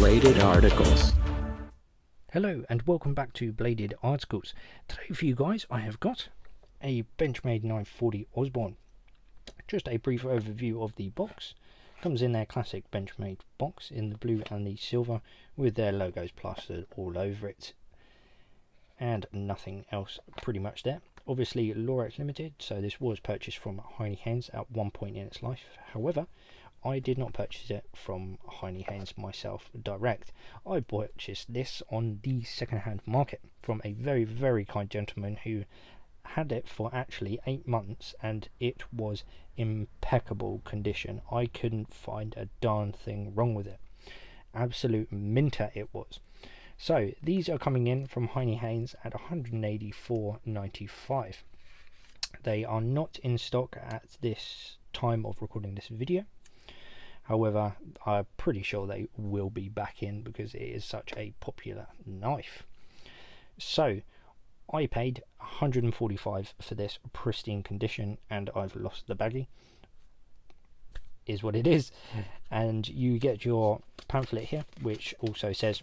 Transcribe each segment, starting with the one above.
Bladed Articles. Hello and welcome back to Bladed Articles. Today for you guys I have got a Benchmade 940 Osbourne. Just a brief overview of the box. Comes in their classic Benchmade box in the blue and the silver with their logos plastered all over it. And nothing else pretty much there. Obviously Lorex Limited, so this was purchased from Heinnie Haynes at one point in its life. However, I did not purchase it from Heinnie Haynes myself direct. I purchased this on the second-hand market from a very, very kind gentleman who had it for actually 8 months and it was impeccable condition. I couldn't find a darn thing wrong with it. Absolute minter it was. So these are coming in from Heinnie Haynes at $184.95. They are not in stock at this time of recording this video. However, I'm pretty sure they will be back in because it is such a popular knife. So I paid $145 for this pristine condition and I've lost the baggie. Is what it is. And you get your pamphlet here which also says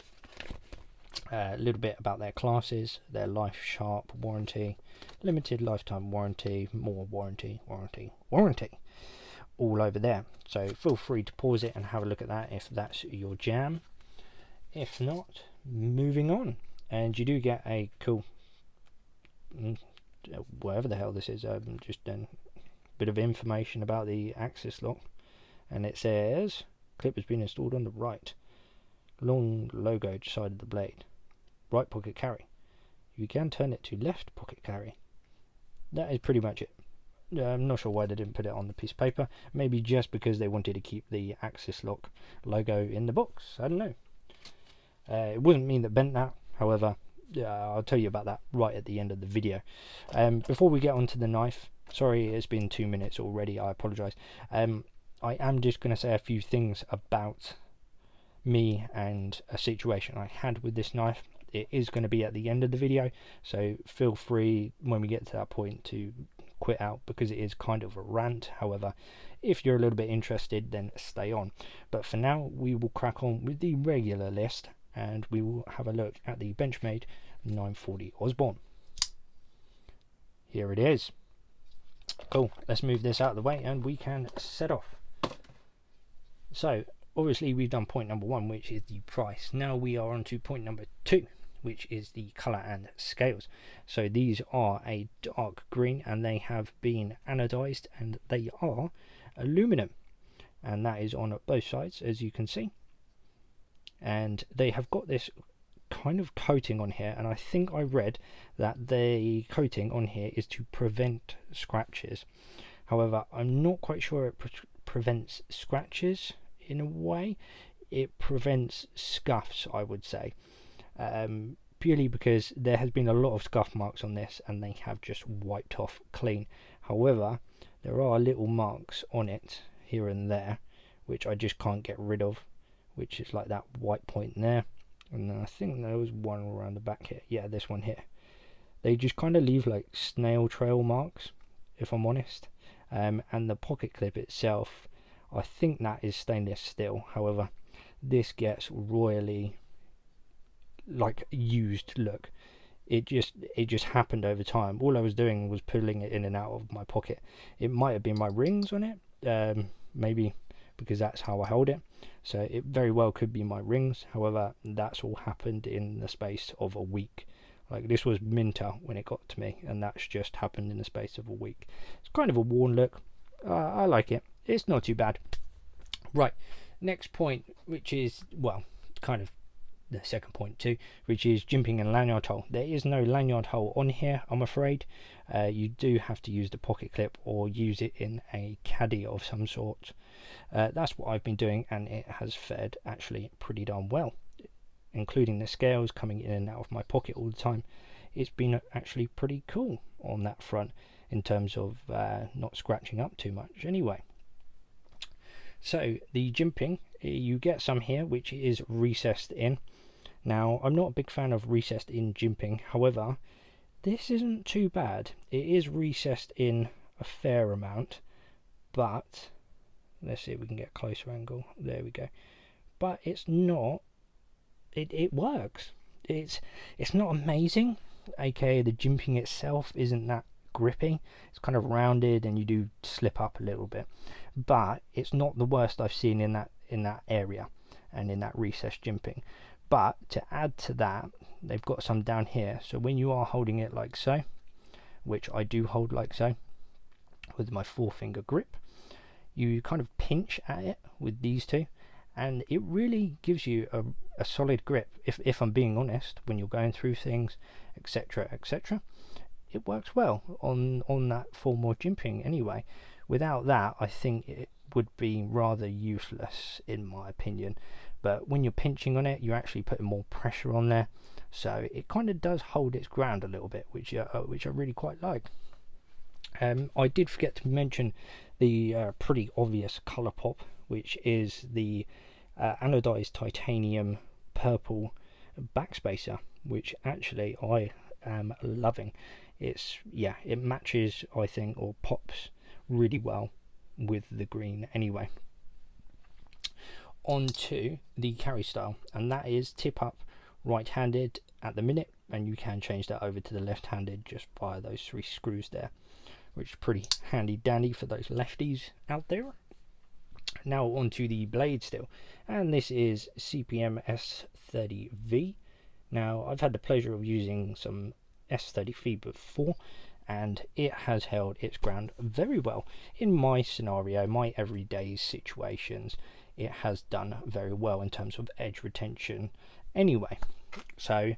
a little bit about their classes, their life sharp warranty, limited lifetime warranty, more warranty, all over there. So feel free to pause it and have a look at that if that's your jam. If not, moving on. And you do get a cool, whatever the hell this is, just a bit of information about the axis lock. And it says, clip has been installed on the right. Long logo side of the blade. Right pocket carry. You can turn it to left pocket carry. That is pretty much it. I'm not sure why they didn't put it on the piece of paper. Maybe just because they wanted to keep the axis lock logo in the box. I don't know. It wasn't me that bent that. However, I'll tell you about that right at the end of the video. Before we get onto the knife, sorry it's been 2 minutes already. I apologise. I am just going to say a few things about me and a situation I had with this knife. It is going to be at the end of the video, so feel free when we get to that point to quit out because it is kind of a rant. However, if you're a little bit interested, then stay on. But for now, we will crack on with the regular list and we will have a look at the Benchmade 940 Osbourne. Here it is. Cool, let's move this out of the way and we can set off. So obviously we've done point number 1, which is the price. Now we are on to point number 2, which is the colour and scales. So these are a dark green and they have been anodised and they are aluminum, and that is on both sides as you can see. And they have got this kind of coating on here, and I think I read that the coating on here is to prevent scratches. However, I'm not quite sure it prevents scratches in a way. It prevents scuffs, I would say. Purely because there has been a lot of scuff marks on this and they have just wiped off clean. However, there are little marks on it here and there which I just can't get rid of, which is like that white point there, and then I think there was one around the back here. Yeah, this one here. They just kind of leave like snail trail marks, if I'm honest. And the pocket clip itself, I think that is stainless steel. However, this gets royally like used look. It just happened over time. All I was doing was pulling it in and out of my pocket. It might have been my rings on it, maybe because that's how I hold it, so it very well could be my rings. However, that's all happened in the space of a week. Like, this was minter when it got to me and that's just happened in the space of a week. It's kind of a worn look. I like it. It's not too bad. Right, next point, which is, well, kind of the second point too, which is jimping and lanyard hole. There is no lanyard hole on here, I'm afraid. You do have to use the pocket clip or use it in a caddy of some sort. That's what I've been doing and it has fared actually pretty darn well, including the scales coming in and out of my pocket all the time. It's been actually pretty cool on that front in terms of not scratching up too much anyway. So the jimping, you get some here which is recessed in. Now, I'm not a big fan of recessed in jimping. However, this isn't too bad. It is recessed in a fair amount, but let's see if we can get a closer angle. There we go. But it's not it works. It's not amazing, aka the jimping itself isn't that grippy. It's kind of rounded and you do slip up a little bit, but it's not the worst I've seen in that area and in that recess jimping. But to add to that, they've got some down here, so when you are holding it like so, which I do hold like so with my forefinger grip, you kind of pinch at it with these two, and it really gives you a solid grip. If I'm being honest, when you're going through things, etc., etc., it works well on that formal jimping anyway. Without that, I think it would be rather useless in my opinion. But when you're pinching on it, you're actually putting more pressure on there, so it kind of does hold its ground a little bit, which I really quite like. I did forget to mention the pretty obvious colour pop, which is the anodised titanium purple backspacer, which actually I am loving. It matches, I think, or pops really well with the green anyway. On to the carry style, and that is tip up right-handed at the minute, and you can change that over to the left-handed just via those 3 screws there, which is pretty handy dandy for those lefties out there. Now onto the blade still, and this is CPM S30V. Now I've had the pleasure of using some S30V before, and it has held its ground very well in my scenario, my everyday situations. It has done very well in terms of edge retention anyway, so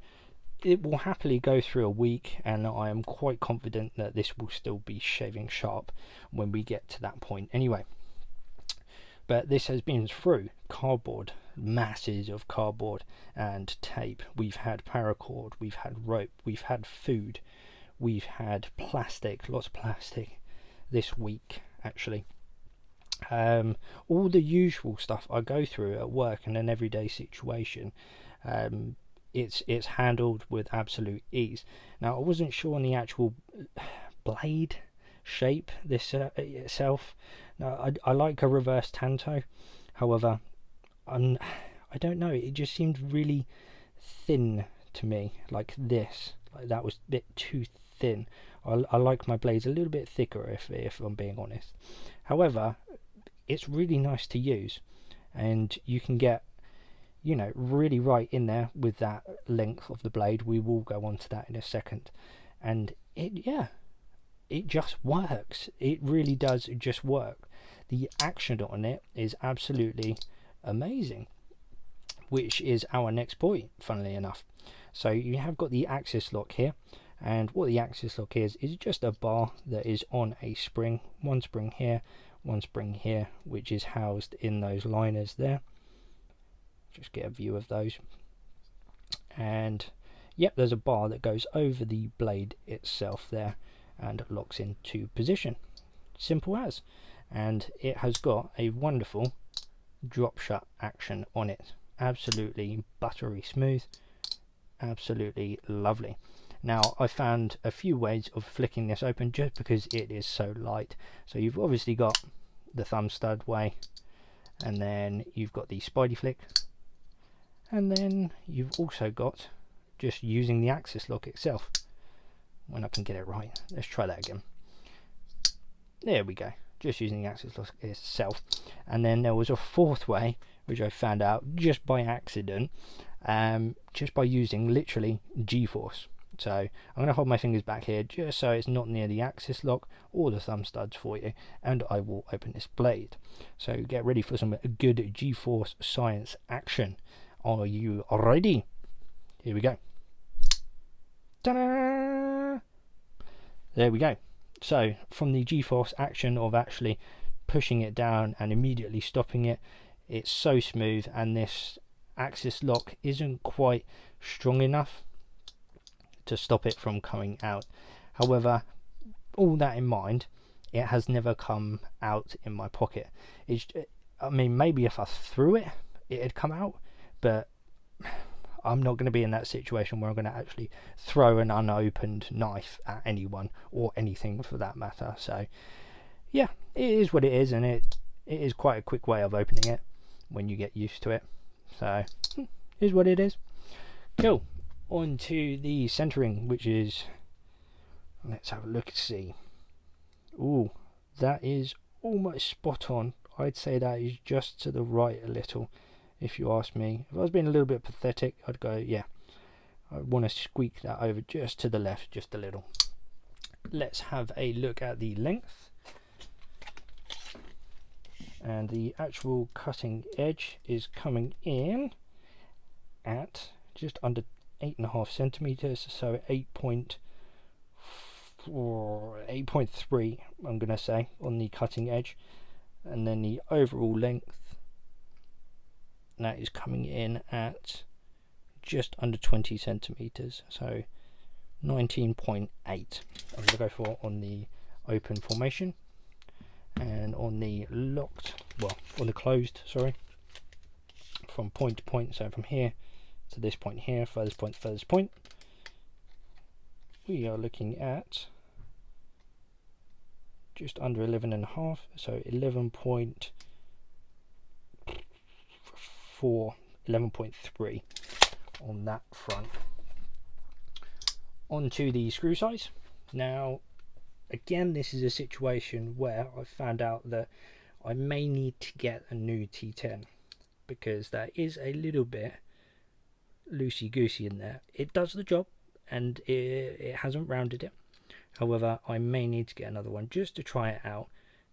it will happily go through a week, and I am quite confident that this will still be shaving sharp when we get to that point anyway. But this has been through cardboard, masses of cardboard and tape. We've had paracord, we've had rope, we've had food, we've had plastic, lots of plastic this week actually. All the usual stuff I go through at work in an everyday situation. It's handled with absolute ease. Now I wasn't sure on the actual blade shape this itself. Now I like a reverse tanto, however I don't know, it just seemed really thin to me, like this, like that was a bit too thin. I like my blades a little bit thicker if I'm being honest. However, it's really nice to use, and you can get, you know, really right in there with that length of the blade. We will go on to that in a second, and it just works. It really does just work. The action on it is absolutely amazing, which is our next point, funnily enough. So you have got the axis lock here, and what the axis lock is just a bar that is on a spring, one spring here, one spring here, which is housed in those liners there. Just get a view of those, and yep, there's a bar that goes over the blade itself there and locks into position. Simple as. And it has got a wonderful drop shut action on it. Absolutely buttery smooth, absolutely lovely. Now I found a few ways of flicking this open just because it is so light. So you've obviously got the thumb stud way, and then you've got the spidey flick, and then you've also got just using the axis lock itself. When I can get it right, let's try that again. There we go, just using the axis lock itself. And then there was a fourth way, which I found out just by accident, just by using literally G-force. So I'm going to hold my fingers back here just so it's not near the axis lock or the thumb studs for you, and I will open this blade. So get ready for some good G-force science action. Are you ready? Here we go. Ta-da! There we go. So from the G-force action of actually pushing it down and immediately stopping it, it's so smooth, and this axis lock isn't quite strong enough to stop it from coming out. However, all that in mind, it has never come out in my pocket. I mean, maybe if I threw it, it'd come out, but I'm not going to be in that situation where I'm going to actually throw an unopened knife at anyone, or anything for that matter. So yeah, it is what it is, and it is quite a quick way of opening it when you get used to it. So is what it is. Cool. On to the centering, which is, let's have a look and see. Ooh, that is almost spot on. I'd say that is just to the right a little, if you ask me. If I was being a little bit pathetic, I'd go, yeah, I want to squeak that over just to the left, just a little. Let's have a look at the length. And the actual cutting edge is coming in at just under 8.5 centimeters, so 8.3 I'm gonna say on the cutting edge, and then the overall length, that is coming in at just under 20 centimeters, so 19.8 I'm gonna go for on the open formation. And on the locked, well, on the closed, sorry, from point to point, so from here to this point here, furthest point, we are looking at just under 11.5, so 11.3 on that front. Onto the screw size. Now, again, this is a situation where I found out that I may need to get a new T10, because that is a little bit loosey-goosey in there. It does the job, and it hasn't rounded it. However, I may need to get another one just to try it out,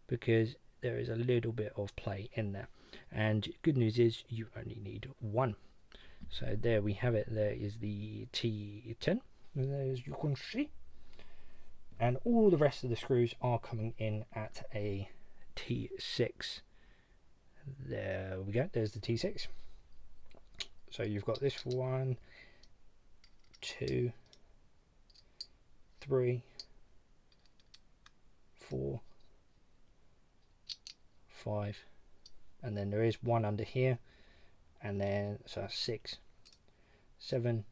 because there is a little bit of play in there. And good news is you only need one. So there we have it. There is the T10, as you can see. And all the rest of the screws are coming in at a T6. There we go, there's the T6. So you've got this 1, 2, 3, 4, 5, and then there is one under here, and then so 6, 7,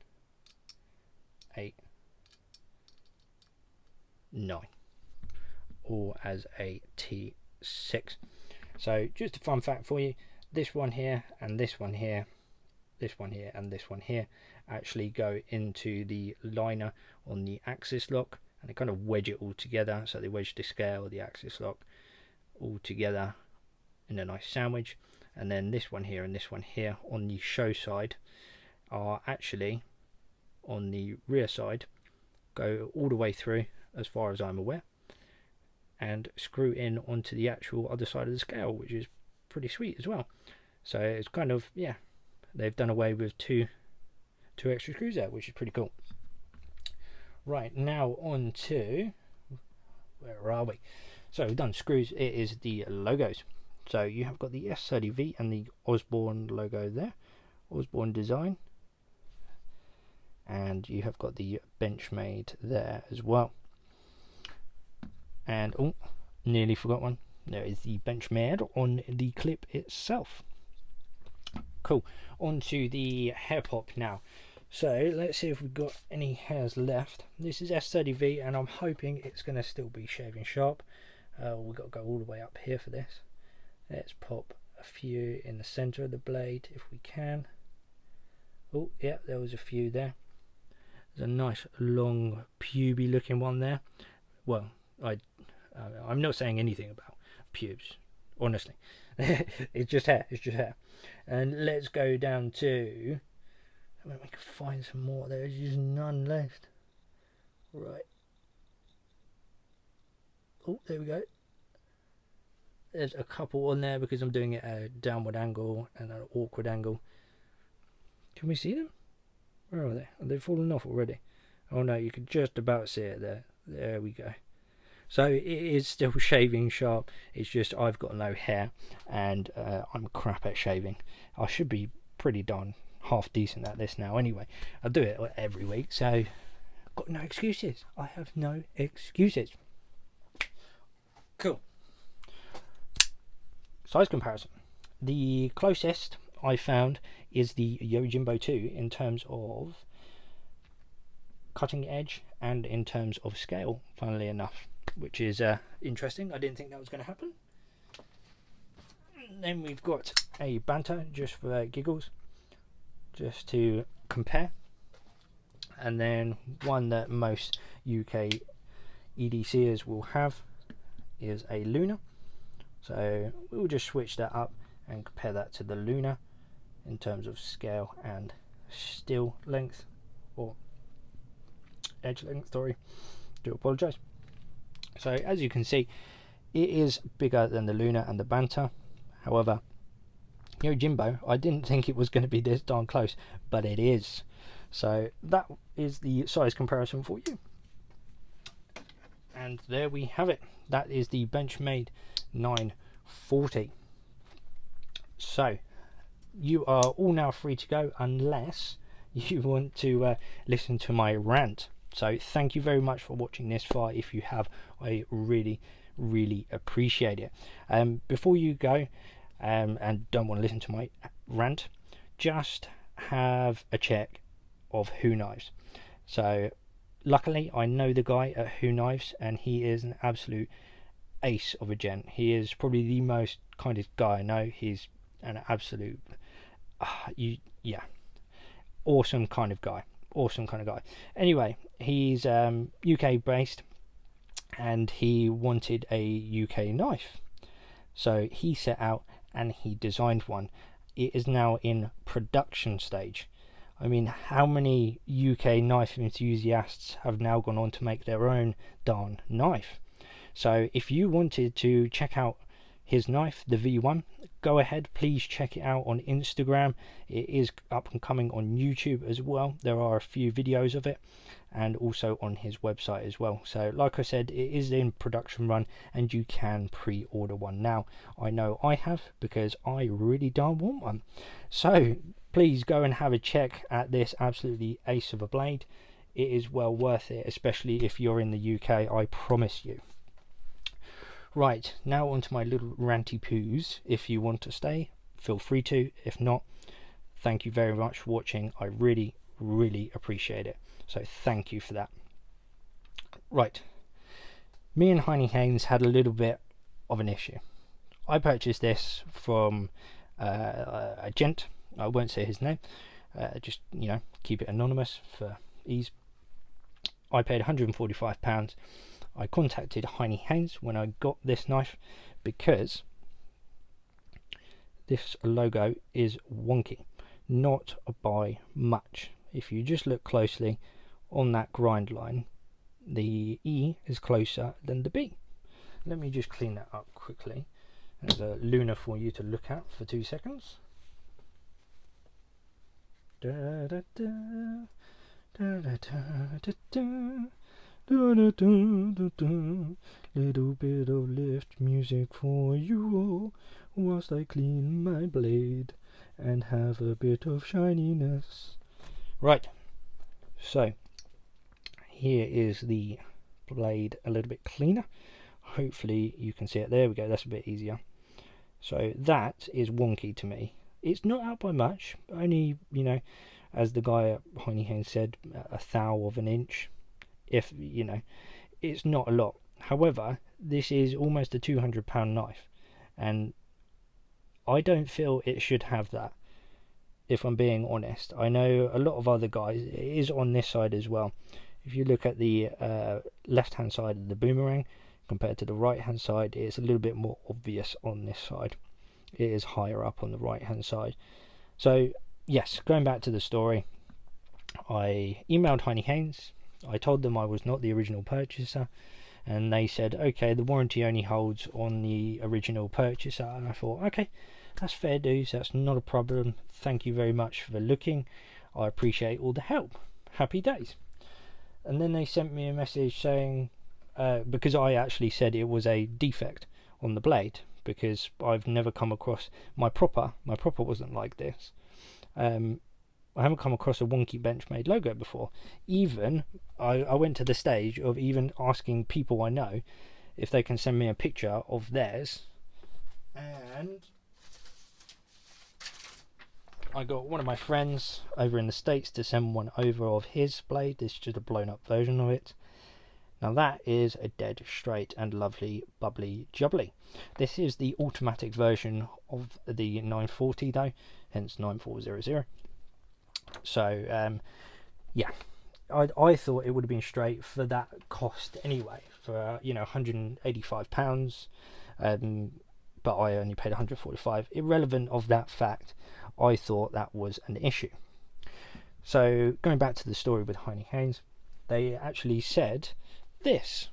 8, 9, all as a T6. So just a fun fact for you, this one here and this one here, this one here and this one here actually go into the liner on the axis lock, and they kind of wedge it all together. So they wedge the scale, the axis lock all together in a nice sandwich. And then this one here and this one here on the show side are actually on the rear side, go all the way through as far as I'm aware, and screw in onto the actual other side of the scale, which is pretty sweet as well. So it's kind of, yeah, they've done away with two extra screws there, which is pretty cool. Right, now on to, where are we? So we've done screws. It is the logos. So you have got the S30V and the Osbourne logo there, Osbourne design, and you have got the Benchmade there as well. And oh, nearly forgot one. There is the Benchmade on the clip itself. Cool. On to the hair pop now. So let's see if we've got any hairs left. This is S30V, and I'm hoping it's going to still be shaving sharp. We've got to go all the way up here for this. Let's pop a few in the center of the blade if we can. Oh yeah, there was a few there. There's a nice long puby looking one there. Well, I'm not saying anything about pubes, honestly. It's just hair, it's just hair. And let's go down to, I mean, we can find some more. There's just none left. Right. Oh, there we go. There's a couple on there because I'm doing it at a downward angle and an awkward angle. Can we see them? Where are they? Are they fallen off already? Oh no, you can just about see it there. There we go. So it is still shaving sharp. It's just I've got no hair, and I'm crap at shaving. I should be pretty darn half decent at this now anyway. I do it every week, so I've got no excuses. I have no excuses. Cool. Size comparison. The closest I found is the Yojimbo 2 in terms of cutting edge and in terms of scale, funnily enough, which is interesting. I didn't think that was going to happen. And then we've got a banter just for giggles. just to compare. And then one that most UK EDCers will have is a Luna. So we'll just switch that up and compare that to the Luna in terms of scale and steel length, or edge length, sorry, do apologise. So as you can see, it is bigger than the Luna and the Banter. However, Jimbo, I didn't think it was going to be this darn close, but it is. So that is the size comparison for you. And there we have it. That is the Benchmade 940. So you are all now free to go, unless you want to listen to my rant. So thank you very much for watching this far. If you have, I really appreciate it. Before you go and don't want to listen to my rant, just have a check of Who Knives. So luckily I know the guy at Who Knives, and he is an absolute ace of a gent. He is probably the most kindest guy I know. He's an absolute awesome kind of guy. Anyway, he's UK based, and he wanted a UK knife, so he set out and he designed one. It is now in production stage. I mean, how many UK knife enthusiasts have now gone on to make their own darn knife? So if you wanted to check out his knife, the V1, go ahead, please check it out on Instagram. It is up and coming on YouTube as well. There are a few videos of it, and also on his website as well. So like I said, it is in production run, and you can pre-order one now. I know I have, because I really don't want one. So please go and have a check at this absolutely ace of a blade. It is well worth it, especially if you're in the UK, I promise you. Right, now onto my little ranty poos. If you want to stay, feel free to. If not, thank you very much for watching. I really appreciate it. So thank you for that. Right, me and Heinnie Haynes had a little bit of an issue. I purchased this from a gent. I won't say his name. Just, keep it anonymous for ease. I paid £145. I contacted Heinnie Haynes when I got this knife, because this logo is wonky, not by much. If you just look closely on that grind line, the E is closer than the B. Let me just clean that up quickly. There's a Luna for you to look at for 2 seconds. Da, da, da, da, da, da, da, da. Da, da, da, da, da. Little bit of lift music for you whilst I clean my blade and have a bit of shininess. Right, so here is the blade a little bit cleaner. Hopefully you can see it. There we go, that's a bit easier. So that is wonky to me. It's not out by much, only, as the guy at Heinnie Haynes said, a thou of an inch. If it's not a lot. However, this is almost a £200 knife, and I don't feel it should have that, if I'm being honest. I know a lot of other guys, it is on this side as well. If you look at the left hand side of the boomerang compared to the right hand side, it's a little bit more obvious on this side. It is higher up on the right hand side. So yes, going back to the story, I emailed Heinnie Haynes. I told them I was not the original purchaser, and they said, okay, the warranty only holds on the original purchaser. And I thought, okay, that's fair dues, that's not a problem. Thank you very much for looking. I appreciate all the help. Happy days. And then they sent me a message saying, because I actually said it was a defect on the blade, because I've never come across my proper wasn't like this. I haven't come across a wonky Benchmade logo before. Even I went to the stage of even asking people I know if they can send me a picture of theirs, and I got one of my friends over in the States to send one over of his blade. This is just a blown up version of it. Now that is a dead straight and lovely bubbly jubbly. This is the automatic version of the 940 though, hence 9400. So yeah, I thought it would have been straight for that cost anyway, for £185, but I only paid 145. Irrelevant of that fact, I thought that was an issue. So going back to the story with Heinnie Haynes, they actually said this.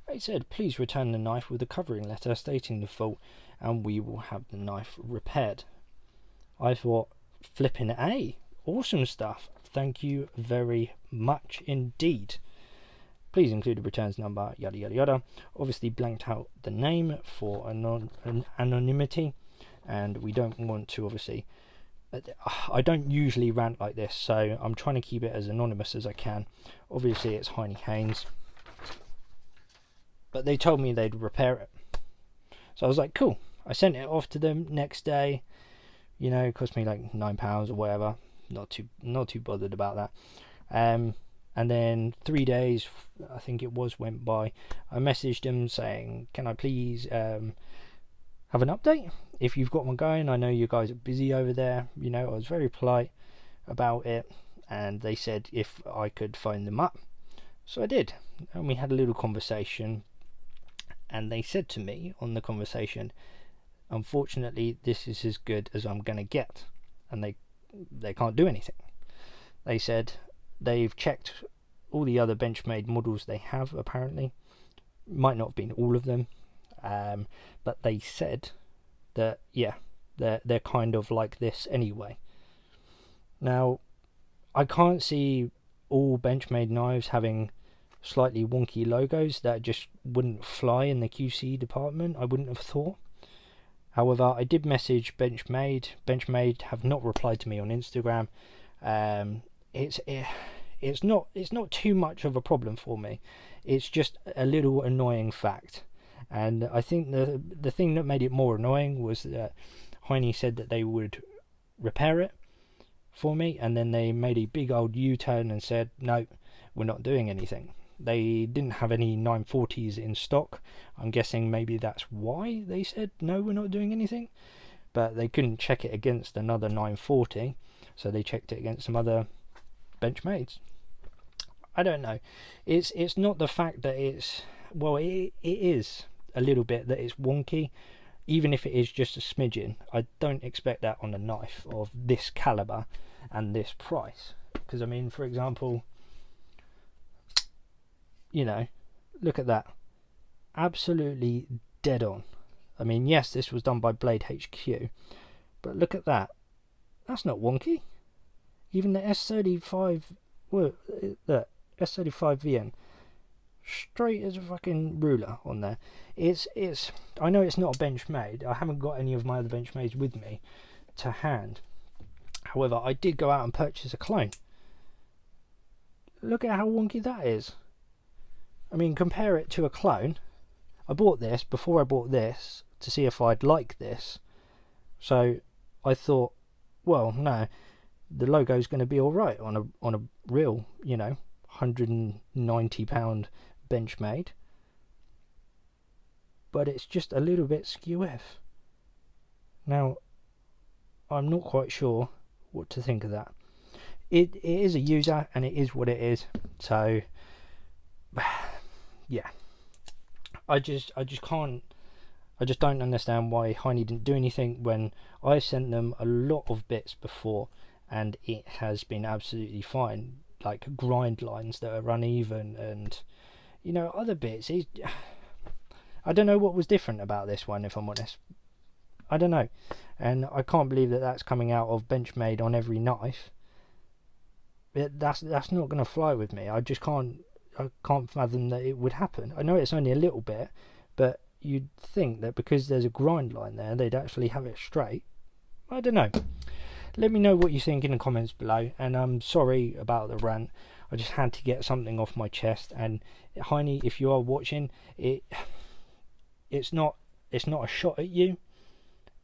They said, please return the knife with a covering letter stating the fault and we will have the knife repaired. I thought, flipping A, awesome stuff, thank you very much indeed. Please include the returns number, yada yada yada. Obviously blanked out the name for anonymity, and we don't want to, obviously, I don't usually rant like this, so I'm trying to keep it as anonymous as I can. Obviously it's Heinnie Haynes, but they told me they'd repair it, so I was like, cool. I sent it off to them next day. It cost me like £9 or whatever. Not too bothered about that. And then 3 days, I think it was, went by. I messaged them saying, can I please have an update if you've got one going? I know you guys are busy over there. I was very polite about it, and they said if I could phone them up, so I did, and we had a little conversation, and they said to me on the conversation, unfortunately this is as good as I'm gonna get, and they can't do anything. They said they've checked all the other Benchmade models they have, apparently. Might not have been all of them, but they said that yeah, they're kind of like this anyway. Now I can't see all Benchmade knives having slightly wonky logos that just wouldn't fly in the QC department, I wouldn't have thought. However, I did message Benchmade. Benchmade have not replied to me on Instagram. It's not too much of a problem for me. It's just a little annoying fact. And I think the thing that made it more annoying was that Heinnie said that they would repair it for me, and then they made a big old U-turn and said, no, we're not doing anything. They didn't have any 940s in stock. I'm guessing maybe that's why they said, no, we're not doing anything. But they couldn't check it against another 940, so they checked it against some other Benchmades. I don't know. It's not the fact that it is a little bit that it's wonky. Even if it is just a smidgen, I don't expect that on a knife of this caliber and this price. Because I mean, for example, look at that, absolutely dead on. I mean, yes, this was done by Blade HQ, but look at that, that's not wonky. Even the S35, the S35VN, straight as a fucking ruler on there. It's I know it's not a Benchmade. I haven't got any of my other Benchmades with me to hand. However, I did go out and purchase a clone. Look at how wonky that is. I mean, compare it to a clone. I bought this before I bought this to see if I'd like this. So I thought, well, no, the logo's going to be alright on a real, £190 Benchmade. But it's just a little bit skew-if. Now, I'm not quite sure what to think of that. It is a user, and it is what it is. So, yeah, I just don't understand why Heinnie didn't do anything when I sent them a lot of bits before, and it has been absolutely fine. Like grind lines that are uneven, and other bits. I don't know what was different about this one, if I'm honest. I don't know, and I can't believe that that's coming out of Benchmade on every knife. That's not going to fly with me. I can't fathom that it would happen. I know it's only a little bit, but you'd think that because there's a grind line there, they'd actually have it straight. I don't know. Let me know what you think in the comments below, and I'm sorry about the rant. I just had to get something off my chest. And Heinnie, if you are watching, it's not a shot at you.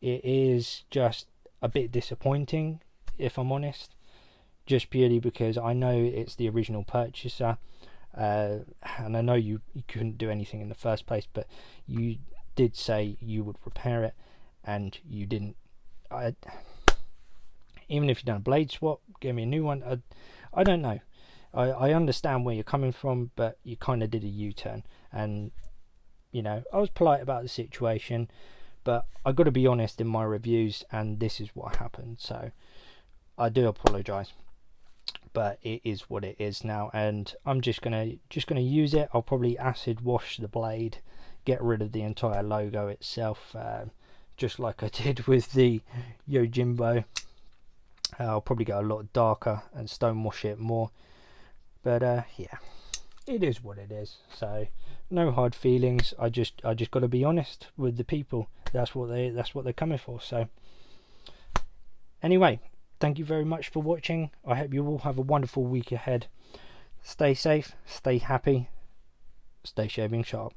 It is just a bit disappointing, if I'm honest, just purely because I know it's the original purchaser, and I know you couldn't do anything in the first place, but you did say you would repair it, and you didn't. even if you've done a blade swap, give me a new one. I don't know. I understand where you're coming from, but you kind of did a U-turn, and you know, I was polite about the situation, but I got to be honest in my reviews, and this is what happened. So I do apologise, but it is what it is now, and I'm just gonna use it. I'll probably acid wash the blade, get rid of the entire logo itself, just like I did with the Yojimbo. I'll probably go a lot darker and stone wash it more, but yeah, it is what it is. So no hard feelings. I just got to be honest with the people. That's what they're coming for. So anyway, thank you very much for watching. I hope you all have a wonderful week ahead. Stay safe, stay happy, stay shaving sharp.